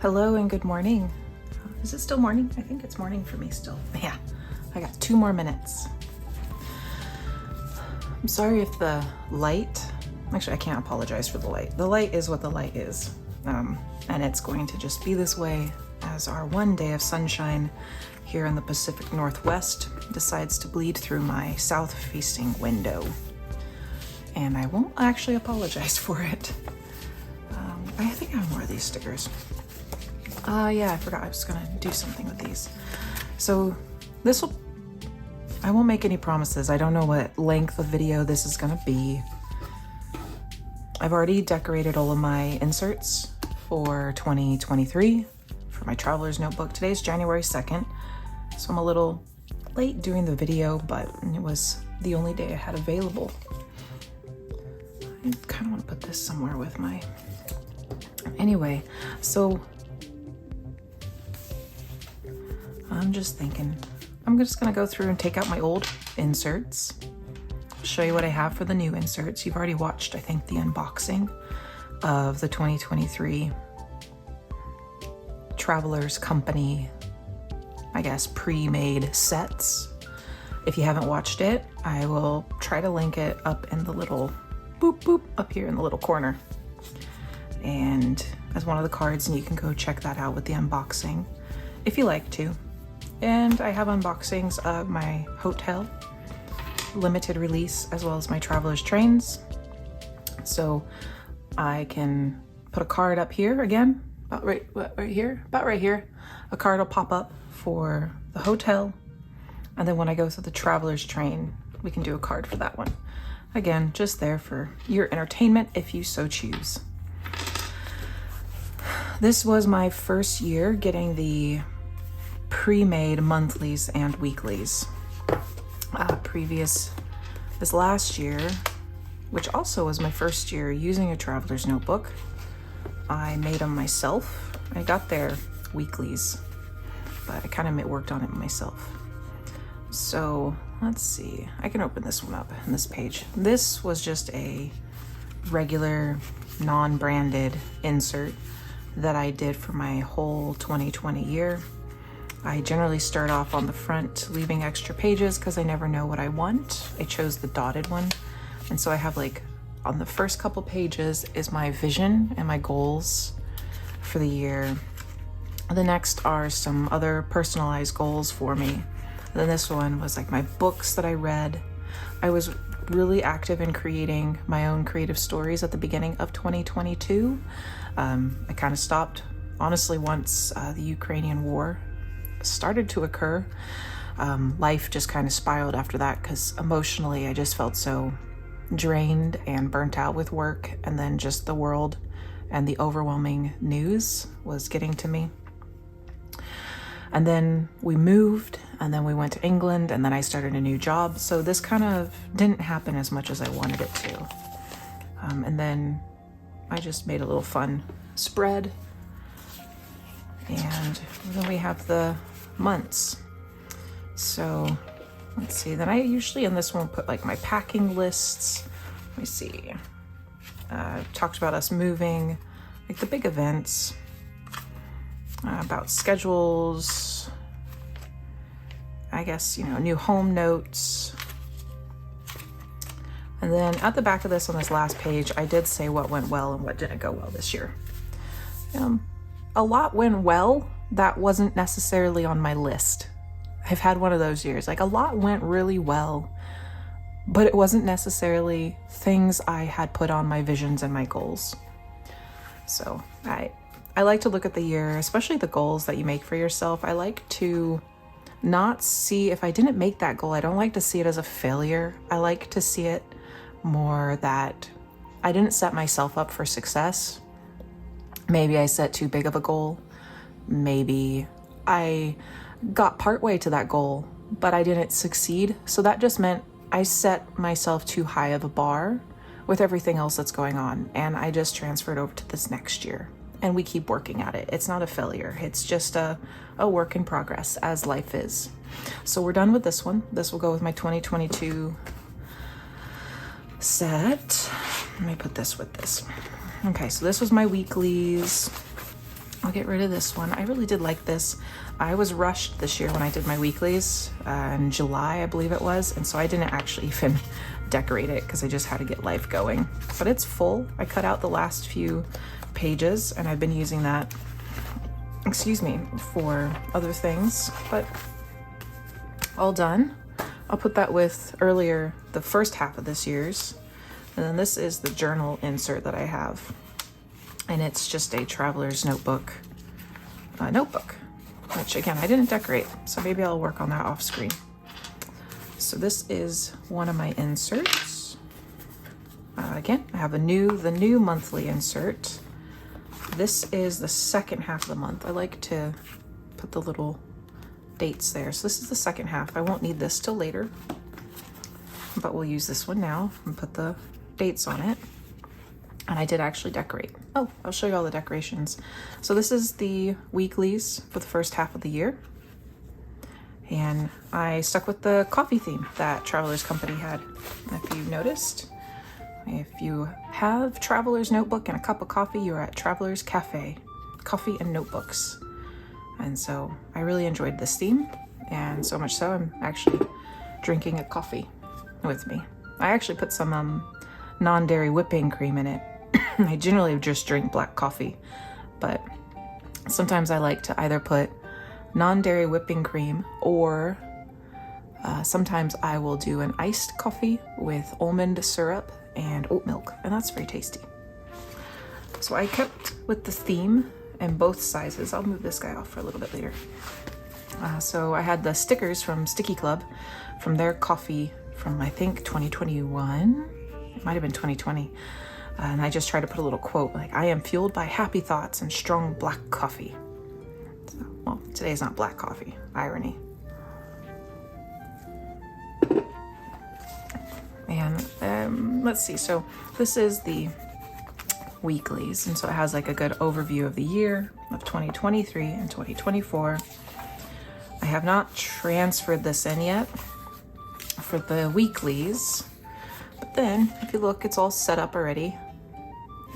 Hello and good morning. Is it still morning? I think it's morning for me still. Yeah, I got 2 more minutes. I'm sorry if the light, actually I can't apologize for the light. The light is what the light is. And it's going to just be this way as our one day of sunshine here in the Pacific Northwest decides to bleed through my south-facing window. And I won't actually apologize for it. I think I have more of these stickers. Yeah, I forgot I was gonna do something with these. So I won't make any promises. I don't know what length of video this is gonna be. I've already decorated all of my inserts for 2023 for my traveler's notebook. Today's January 2nd, so I'm a little late doing the video, but it was the only day I had available. I kind of want to put this somewhere with my... Anyway, so I'm just thinking, I'm just gonna go through and take out my old inserts, show you what I have for the new inserts. You've already watched, I think, the unboxing of the 2023 Travelers Company, I guess, pre-made sets. If you haven't watched it, I will try to link it up in the little boop boop up here in the little corner, and as one of the cards, and you can go check that out with the unboxing if you like to. And I have unboxings of my hotel limited release as well as my traveler's trains, so I can put a card up here again, about right here. A card will pop up for the hotel, and then when I go through the traveler's train, we can do a card for that one. Again, just there for your entertainment if you so choose. This was my first year getting the pre-made monthlies and weeklies. This last year, which also was my first year using a traveler's notebook, I made them myself. I got their weeklies, but I kind of worked on it myself. So let's see, I can open this one up in this page. This was just a regular non-branded insert that I did for my whole 2020 year. I generally start off on the front leaving extra pages because I never know what I want. I chose the dotted one, and so I have, like, on the first couple pages is my vision and my goals for the year. The next are some other personalized goals for me. And then this one was like my books that I read. I was really active in creating my own creative stories at the beginning of 2022. I kind of stopped, honestly, once the Ukrainian war started to occur. Life just kind of spiraled after that because emotionally I just felt so drained and burnt out with work, and then just the world and the overwhelming news was getting to me. And then we moved, and then we went to England, and then I started a new job, so this kind of didn't happen as much as I wanted it to. And then I just made a little fun spread, and then we have the months. So let's see, then I usually in this one put like my packing lists. Let me see, talked about us moving, like the big events, about schedules, I guess, new home notes. And then at the back of this, on this last page, I did say what went well and what didn't go well this year. A lot went well that wasn't necessarily on my list. I've had one of those years, like a lot went really well, but it wasn't necessarily things I had put on my visions and my goals. So I like to look at the year, especially the goals that you make for yourself. I like to not see, if I didn't make that goal, I don't like to see it as a failure. I like to see it more that I didn't set myself up for success. Maybe I set too big of a goal. Maybe I got partway to that goal, but I didn't succeed. So that just meant I set myself too high of a bar with everything else that's going on, and I just transferred over to this next year. And we keep working at it. It's not a failure. It's just a work in progress, as life is. So we're done with this one. This will go with my 2022 set. Let me put this with this. Okay, so this was my weeklies. I'll get rid of this one. I really did like this. I was rushed this year when I did my weeklies in July, I believe it was, and so I didn't actually even decorate it because I just had to get life going. But it's full. I cut out the last few pages and I've been using that, excuse me, for other things, but all done. I'll put that with earlier, the first half of this year's. And then this is the journal insert that I have. And it's just a traveler's notebook, which again, I didn't decorate, so maybe I'll work on that off screen. So this is one of my inserts. Again, I have the new monthly insert. This is the second half of the month. I like to put the little dates there. So this is the second half. I won't need this till later, but we'll use this one now and put the dates on it. And I did actually decorate. Oh, I'll show you all the decorations. So this is the weeklies for the first half of the year. And I stuck with the coffee theme that Traveler's Company had. If you noticed, if you have Traveler's Notebook and a cup of coffee, you're at Traveler's Cafe, coffee and notebooks. And so I really enjoyed this theme. And so much so, I'm actually drinking a coffee with me. I actually put some non-dairy whipping cream in it. I generally just drink black coffee, but sometimes I like to either put non-dairy whipping cream or sometimes I will do an iced coffee with almond syrup and oat milk, and that's very tasty. So I kept with the theme in both sizes. I'll move this guy off for a little bit later. So I had the stickers from Sticky Club from their coffee from I think 2021. It might have been 2020. And I just tried to put a little quote like, I am fueled by happy thoughts and strong black coffee. So, well, today's not black coffee, irony. And let's see, so this is the weeklies. And so it has like a good overview of the year of 2023 and 2024. I have not transferred this in yet for the weeklies. But then if you look, it's all set up already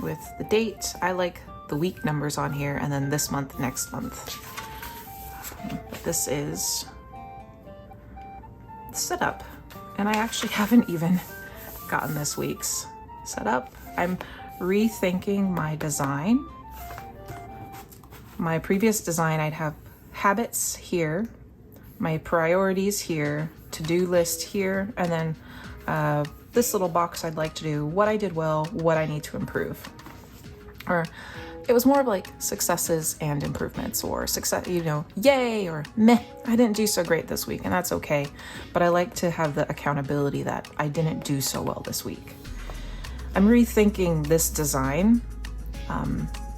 with the date. I like the week numbers on here, and then this month, next month. But this is set up, and I actually haven't even gotten this week's set up. I'm rethinking my design. My previous design, I'd have habits here, my priorities here, to-do list here, and then this little box I'd like to do what I did well, what I need to improve. Or it was more of like successes and improvements, or success, you know, yay, or meh, I didn't do so great this week, and that's okay. But I like to have the accountability that I didn't do so well this week. I'm rethinking this design.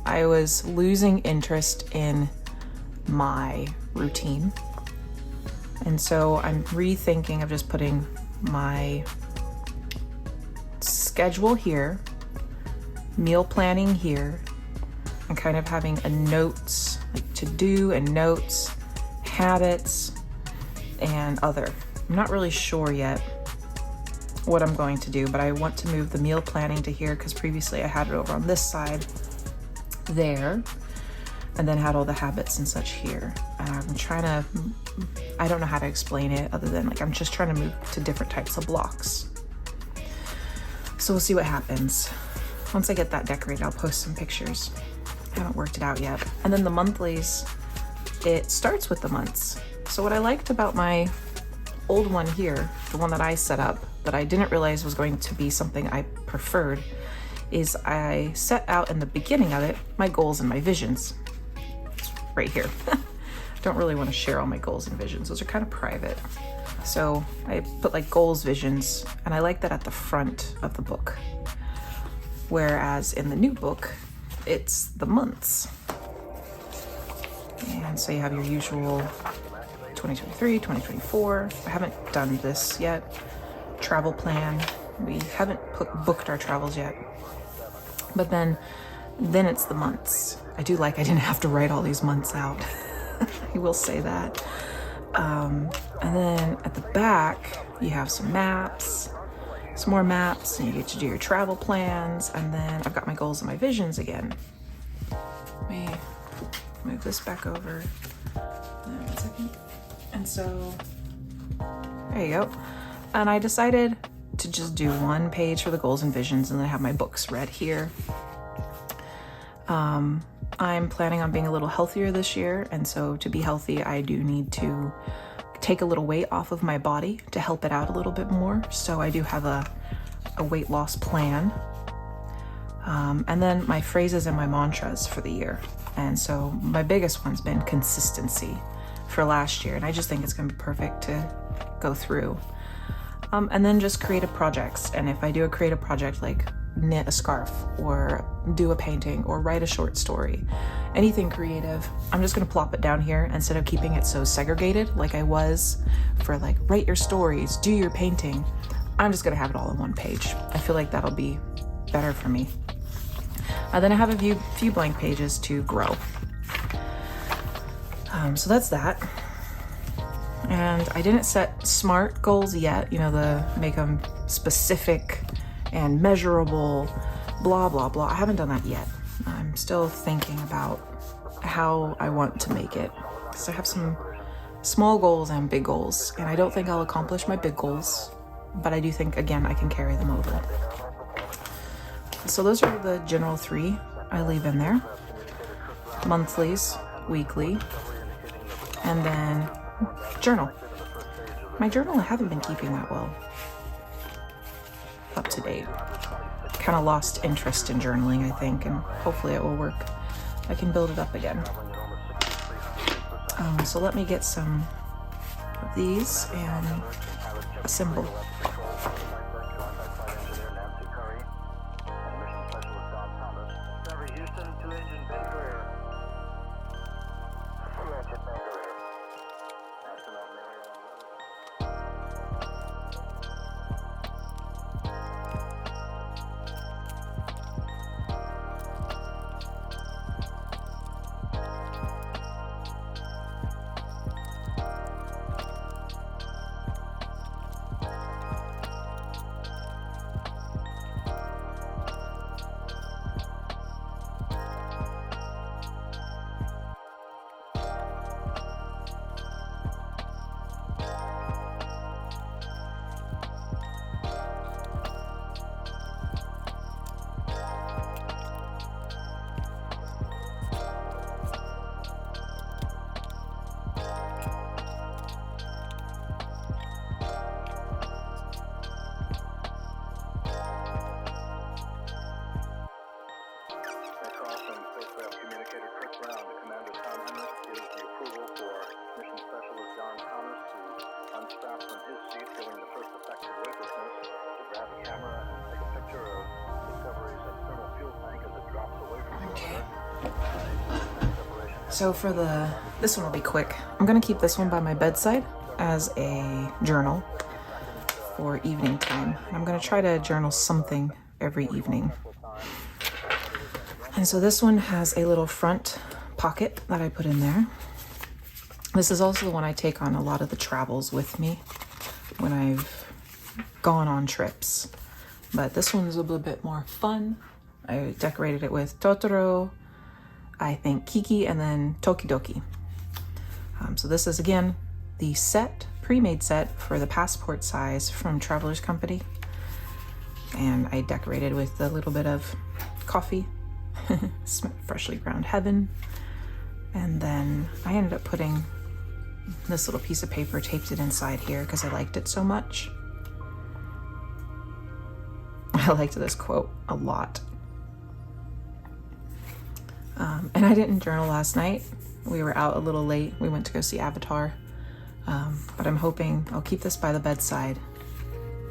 I was losing interest in my routine. And so I'm rethinking of just putting my schedule here, meal planning here, and kind of having a notes, like to do and notes, habits, and other. I'm not really sure yet what I'm going to do, but I want to move the meal planning to here because previously I had it over on this side there, and then had all the habits and such here. I'm trying to, I don't know how to explain it other than like I'm just trying to move to different types of blocks. So we'll see what happens. Once I get that decorated, I'll post some pictures. I haven't worked it out yet. And then the monthlies, it starts with the months. So what I liked about my old one here, the one that I set up, that I didn't realize was going to be something I preferred, is I set out in the beginning of it my goals and my visions. It's right here. Don't really want to share all my goals and visions. Those are kind of private. So I put like goals, visions, and I like that at the front of the book. Whereas in the new book, it's the months. And so you have your usual 2023, 2024. I haven't done this yet. Travel plan. We haven't booked our travels yet. But then it's the months. I do like I didn't have to write all these months out. I will say that. And then at the back, you have some maps, some more maps, and you get to do your travel plans. And then I've got my goals and my visions again. Let me Move this back over. One second. And so, there you go. And I decided to just do one page for the goals and visions and then have my books read here. I'm planning on being a little healthier this year, and so to be healthy, I do need to take a little weight off of my body to help it out a little bit more. So I do have a weight loss plan. And then my phrases and my mantras for the year. And so my biggest one's been consistency for last year, and I just think it's gonna be perfect to go through. And then just creative projects. And if I do a creative project like knit a scarf or do a painting or write a short story, anything creative, I'm just gonna plop it down here instead of keeping it so segregated like I was for like write your stories, do your painting. I'm just gonna have it all on one page. I feel like that'll be better for me. Then I have a few blank pages to grow. So that's that. And I didn't set SMART goals yet, you know, the make them specific and measurable, blah, blah, blah. I haven't done that yet. I'm still thinking about how I want to make it. So I have some small goals and big goals, and I don't think I'll accomplish my big goals, but I do think, again, I can carry them over. So those are the general 3 I leave in there. Monthlies, weekly, and then journal. My journal I haven't been keeping that well up to date. Kind of lost interest in journaling, I think, and hopefully it will work. I can build it up again. So let me get some of these and a symbol. So for this one will be quick. I'm gonna keep this one by my bedside as a journal for evening time. I'm gonna try to journal something every evening. And so this one has a little front pocket that I put in there. This is also the one I take on a lot of the travels with me when I've gone on trips. But this one's a little bit more fun. I decorated it with Totoro, I think Kiki, and then Tokidoki. So this is, again, the set, pre-made set for the passport size from Traveler's Company. And I decorated with a little bit of coffee, freshly ground heaven. And then I ended up putting this little piece of paper, taped it inside here because I liked it so much. I liked this quote a lot. And I didn't journal last night. We were out a little late. We went to go see Avatar. But I'm hoping I'll keep this by the bedside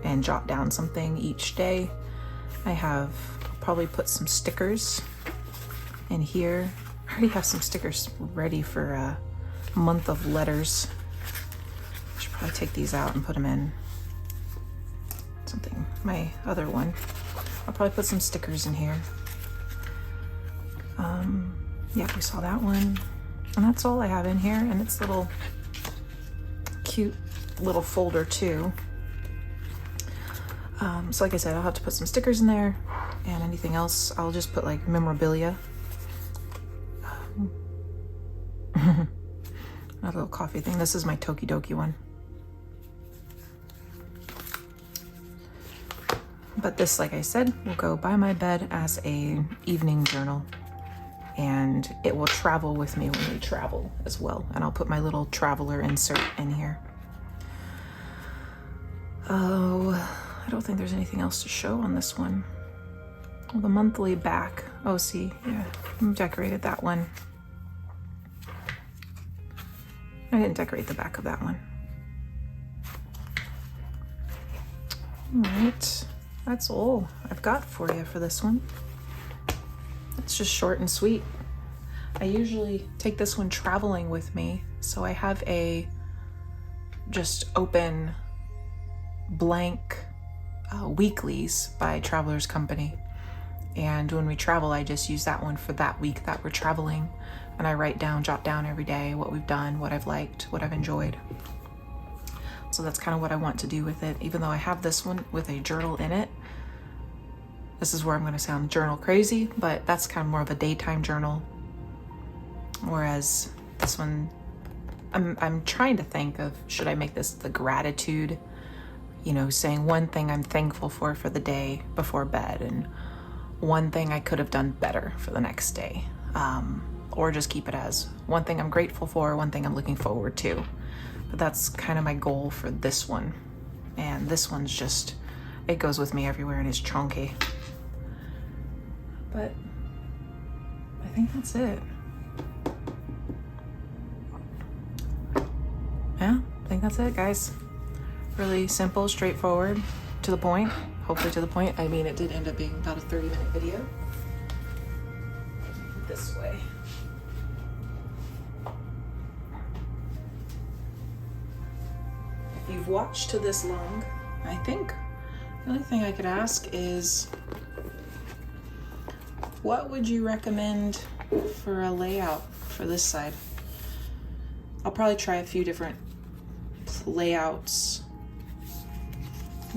and jot down something each day. I'll probably put some stickers in here. I already have some stickers ready for a month of letters. I should probably take these out and put them in something. My other one. I'll probably put some stickers in here. Yeah, we saw that one. And that's all I have in here. And it's little cute little folder too. So like I said, I'll have to put some stickers in there, and anything else I'll just put like memorabilia. a little coffee thing. This is my Tokidoki one. But this, like I said, will go by my bed as a evening journal, and it will travel with me when we travel as well. And I'll put my little traveler insert in here. Oh, I don't think there's anything else to show on this one. Well, the monthly back. Oh, see, yeah, I decorated that one. I didn't decorate the back of that one. All right, that's all I've got for you for this one. It's just short and sweet. I usually take this one traveling with me, so I have a just open blank weeklies by Traveler's Company. And when we travel, I just use that one for that week that we're traveling. And I write down, jot down every day what we've done, what I've liked, what I've enjoyed. So that's kind of what I want to do with it. Even though I have this one with a journal in it. This is where I'm going to sound journal crazy, but that's kind of more of a daytime journal. Whereas this one, I'm trying to think of, should I make this the gratitude, you know, saying one thing I'm thankful for the day before bed, and one thing I could have done better for the next day. Or just keep it as one thing I'm grateful for, one thing I'm looking forward to. But that's kind of my goal for this one. And this one's just, it goes with me everywhere and it's chunky. But I think that's it. Yeah, I think that's it, guys. Really simple, straightforward, to the point. Hopefully to the point. I mean, it did end up being about a 30-minute video. This way. If you've watched to this long, I think the only thing I could ask is, what would you recommend for a layout for this side? I'll probably try a few different layouts.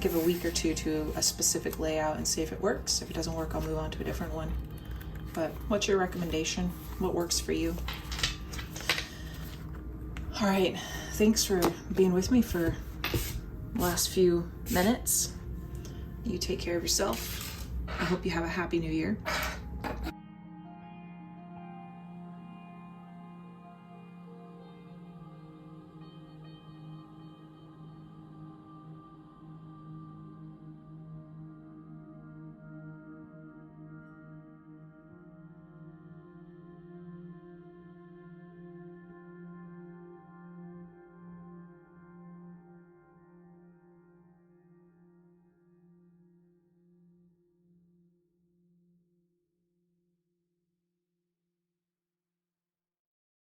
Give a week or two to a specific layout and see if it works. If it doesn't work, I'll move on to a different one. But what's your recommendation? What works for you? All right, thanks for being with me for the last few minutes. You take care of yourself. I hope you have a happy new year.